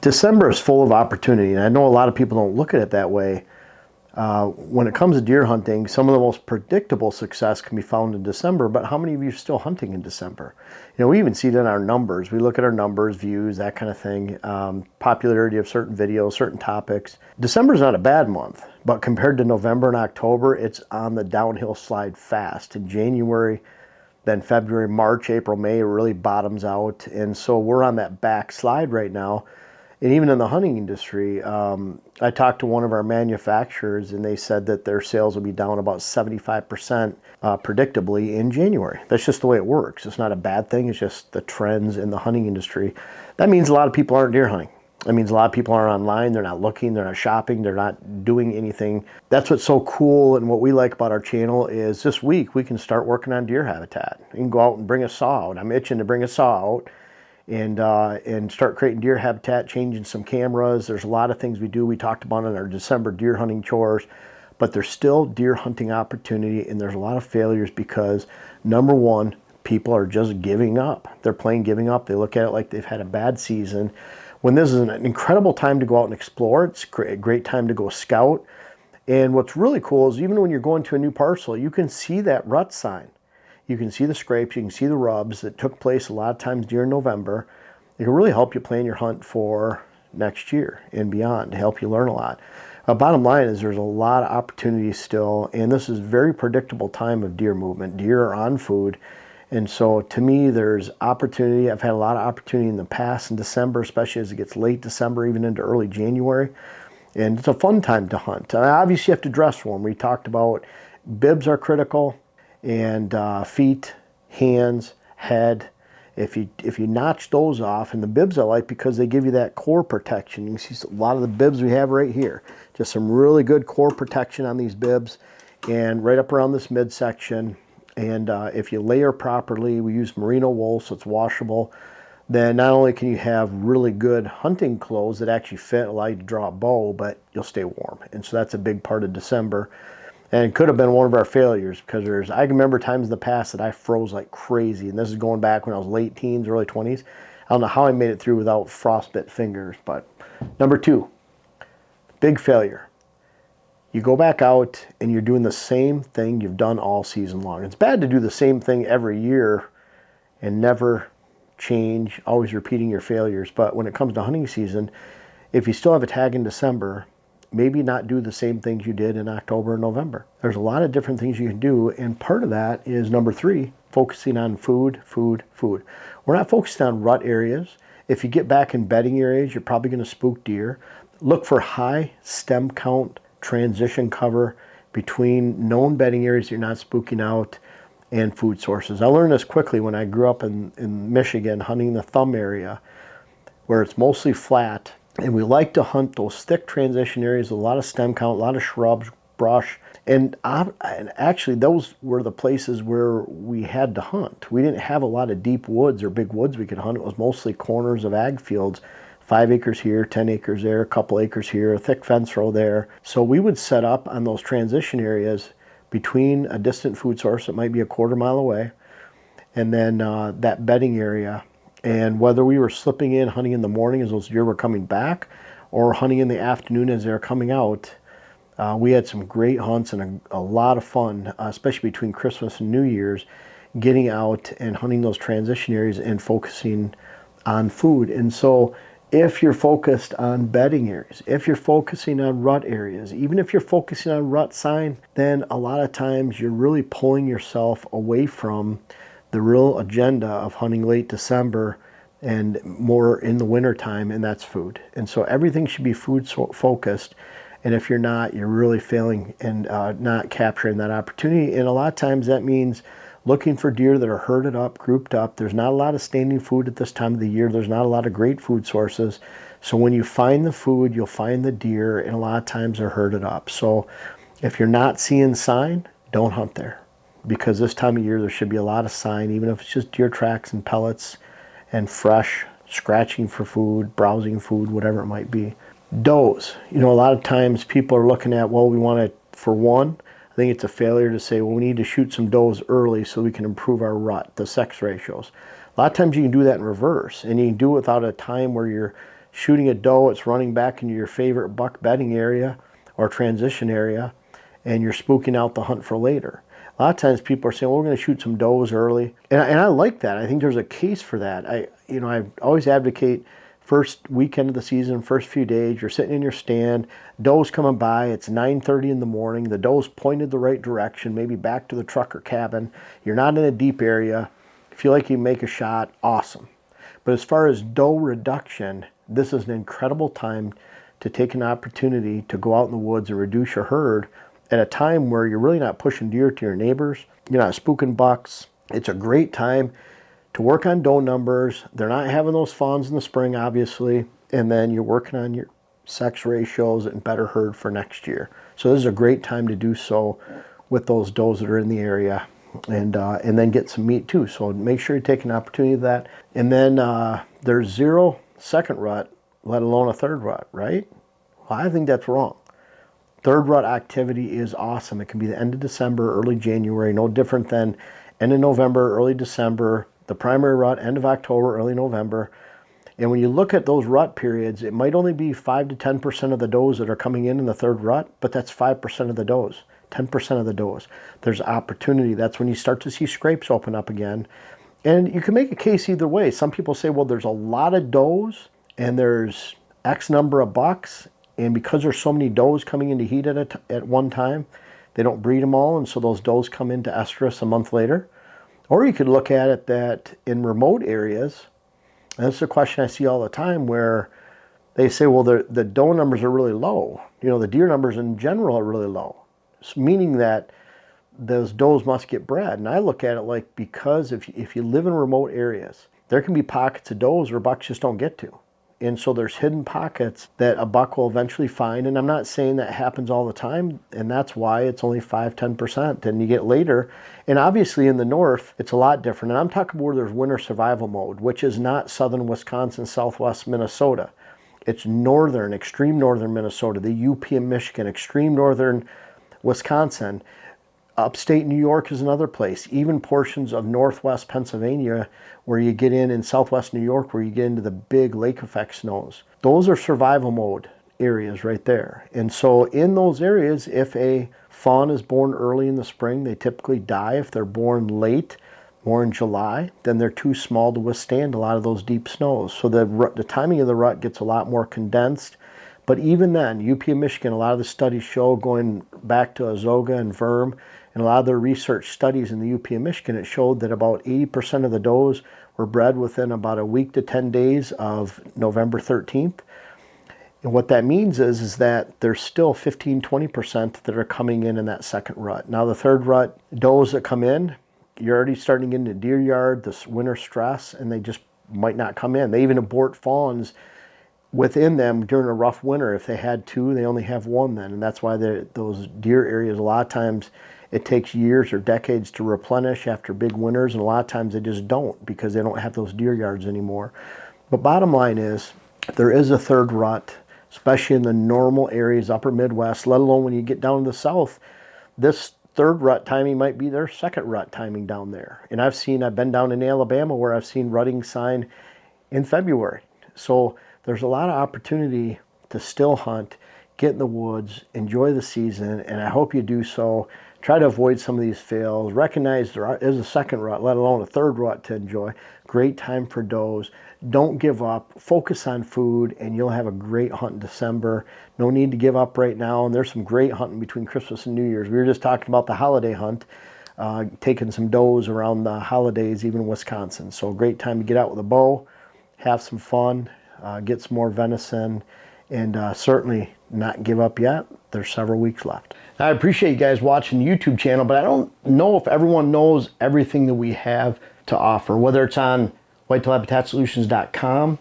December is full of opportunity, and I know a lot of people don't look at it that way. When it comes to deer hunting, some of the most predictable success can be found in December, but how many of you are still hunting in December? You know, we even see it in our numbers. We look at our numbers, views, that kind of thing, popularity of certain videos, certain topics. December is not a bad month, but compared to November and October, it's on the downhill slide fast. In January, then February, March, April, May, it really bottoms out. And so we're on that back slide right now. And even in the hunting industry, I talked to one of our manufacturers, and they said that their sales will be down about 75% predictably in January. That's just the way it works. It's not a bad thing. It's just the trends in the hunting industry. That means a lot of people aren't deer hunting. That means a lot of people aren't online. They're not looking. They're not shopping. They're not doing anything. That's what's so cool, and what we like about our channel is this week we can start working on deer habitat. You can go out and bring a saw out. I'm itching to bring a saw out and start creating deer habitat, changing some cameras. There's a lot of things we do. We talked about in our December deer hunting chores, but there's still deer hunting opportunity, and there's a lot of failures because, number one, people are just giving up. They're plain giving up. They look at it like they've had a bad season, when this is an incredible time to go out and explore. It's a great time to go scout. And what's really cool is even when you're going to a new parcel, you can see that rut sign. You can see the scrapes, you can see the rubs that took place a lot of times during November. It can really help you plan your hunt for next year and beyond, to help you learn a lot. Bottom line is there's a lot of opportunities still, and this is a very predictable time of deer movement. Deer are on food, and so to me there's opportunity. I've had a lot of opportunity in the past in December, especially as it gets late December, even into early January. And it's a fun time to hunt. Obviously you have to dress for them. We talked about bibs are critical, and feet, hands, head. If you notch those off, and the bibs I like because they give you that core protection. You can see a lot of the bibs we have right here. Just some really good core protection on these bibs, and right up around this midsection. And if you layer properly, we use merino wool, so it's washable. Then not only can you have really good hunting clothes that actually fit, allow you to draw a bow, but you'll stay warm. And so that's a big part of December. And it could have been one of our failures because I remember times in the past that I froze like crazy. And this is going back when I was late teens, early 20s. I don't know how I made it through without frostbite fingers. But number two, big failure. You go back out and you're doing the same thing you've done all season long. It's bad to do the same thing every year and never change, always repeating your failures. But when it comes to hunting season, if you still have a tag in December, maybe not do the same things you did in October and November. There's a lot of different things you can do, and part of that is number three, focusing on food, food, food. We're not focusing on rut areas. If you get back in bedding areas, you're probably going to spook deer. Look for high stem count transition cover between known bedding areas you're not spooking out and food sources. I learned this quickly when I grew up in Michigan hunting the thumb area where it's mostly flat. And we like to hunt those thick transition areas, a lot of stem count, a lot of shrubs, brush. And actually, those were the places where we had to hunt. We didn't have a lot of deep woods or big woods we could hunt. It was mostly corners of ag fields, 5 acres here, 10 acres there, a couple acres here, a thick fence row there. So we would set up on those transition areas between a distant food source that might be a quarter mile away, and then that bedding area. And whether we were slipping in, hunting in the morning as those deer were coming back, or hunting in the afternoon as they were coming out, we had some great hunts and a lot of fun, especially between Christmas and New Year's, getting out and hunting those transition areas and focusing on food. And so if you're focused on bedding areas, if you're focusing on rut areas, even if you're focusing on rut sign, then a lot of times you're really pulling yourself away from the real agenda of hunting late December and more in the winter time, and that's food. And so everything should be food focused. And if you're not, you're really failing and not capturing that opportunity. And a lot of times that means looking for deer that are herded up, grouped up. There's not a lot of standing food at this time of the year. There's not a lot of great food sources. So when you find the food, you'll find the deer, and a lot of times they're herded up. So if you're not seeing sign, don't hunt there. Because this time of year there should be a lot of sign, even if it's just deer tracks and pellets and fresh, scratching for food, browsing food, whatever it might be. Does. You know, a lot of times people are looking at, well, we want it for one. I think it's a failure to say, well, we need to shoot some does early so we can improve our rut, the sex ratios. A lot of times you can do that in reverse, and you can do it without a time where you're shooting a doe, it's running back into your favorite buck bedding area or transition area, and you're spooking out the hunt for later. A lot of times people are saying, well, we're going to shoot some does early. And I like that. I think there's a case for that. I always advocate first weekend of the season, first few days, you're sitting in your stand, doe's coming by, it's 9:30 in the morning, the doe's pointed the right direction, maybe back to the truck or cabin, you're not in a deep area, feel like you make a shot, awesome. But as far as doe reduction, this is an incredible time to take an opportunity to go out in the woods and reduce your herd at a time where you're really not pushing deer to your neighbors, you're not spooking bucks. It's a great time to work on doe numbers. They're not having those fawns in the spring, obviously, and then you're working on your sex ratios and better herd for next year. So this is a great time to do so with those does that are in the area, and then get some meat too. So make sure you take an opportunity of that. And then there's 0 second rut, let alone a third rut, right? Well, I think that's wrong. Third rut activity is awesome. It can be the end of December, early January, no different than end of November, early December, the primary rut, end of October, early November. And when you look at those rut periods, it might only be 5 to 10% of the does that are coming in the third rut, but that's 5% of the does, 10% of the does. There's opportunity. That's when you start to see scrapes open up again. And you can make a case either way. Some people say, well, there's a lot of does and there's X number of bucks, and because there's so many does coming into heat at one time, they don't breed them all, and so those does come into estrus a month later. Or you could look at it that in remote areas, and this is a question I see all the time, where they say, well, the doe numbers are really low. The deer numbers in general are really low, meaning that those does must get bred. And I look at it like, because if you live in remote areas, there can be pockets of does where bucks just don't get to. And so there's hidden pockets that a buck will eventually find. And I'm not saying that happens all the time, and that's why it's only 5-10%. And you get later, and obviously in the north, it's a lot different. And I'm talking about where there's winter survival mode, which is not southern Wisconsin, southwest Minnesota. It's northern, extreme northern Minnesota, the UP and Michigan, extreme northern Wisconsin. Upstate New York is another place, even portions of northwest Pennsylvania where you get in southwest New York where you get into the big lake effect snows. Those are survival mode areas right there. And so in those areas, if a fawn is born early in the spring, they typically die. If they're born late, more in July, then they're too small to withstand a lot of those deep snows. So the timing of the rut gets a lot more condensed. But even then, UP and Michigan, a lot of the studies show, going back to Azoga and Verm, and a lot of their research studies in the UP and Michigan, it showed that about 80% of the does were bred within about a week to 10 days of November 13th. And what that means is that there's still 15-20% that are coming in that second rut. Now the third rut, does that come in, you're already starting into deer yard, this winter stress, and they just might not come in. They even abort fawns within them during a rough winter. If they had 2, they only have 1 then. And that's why those deer areas, a lot of times it takes years or decades to replenish after big winters, and a lot of times they just don't because they don't have those deer yards anymore. But bottom line is, there is a third rut, especially in the normal areas, upper Midwest, let alone when you get down to the south. This third rut timing might be their second rut timing down there. And I've been down in Alabama where I've seen rutting sign in February. So there's a lot of opportunity to still hunt, get in the woods, enjoy the season, and I hope you do so. Try to avoid some of these fails. Recognize there is a second rut, let alone a third rut to enjoy. Great time for does. Don't give up. Focus on food, and you'll have a great hunt in December. No need to give up right now, and there's some great hunting between Christmas and New Year's. We were just talking about the holiday hunt, taking some does around the holidays, even in Wisconsin. So a great time to get out with a bow, have some fun, get some more venison, and certainly not give up yet. There's several weeks left. I appreciate you guys watching the YouTube channel, but I don't know if everyone knows everything that we have to offer, whether it's on whitetailhabitatsolutions.com,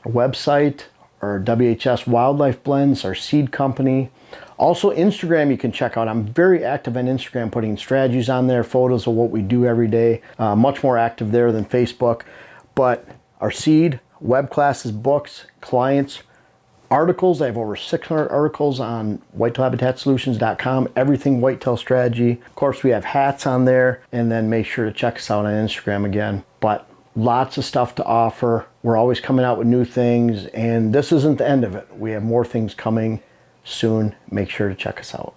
our website, our WHS Wildlife Blends, our seed company. Also Instagram you can check out. I'm very active on Instagram, putting strategies on there, photos of what we do every day. Much more active there than Facebook. But our seed, web classes, books, clients, articles. I have over 600 articles on whitetailhabitatsolutions.com, everything whitetail strategy. Of course, we have hats on there, and then make sure to check us out on Instagram again. But lots of stuff to offer, We're always coming out with new things, and this isn't the end of it. We have more things coming soon. Make sure to check us out.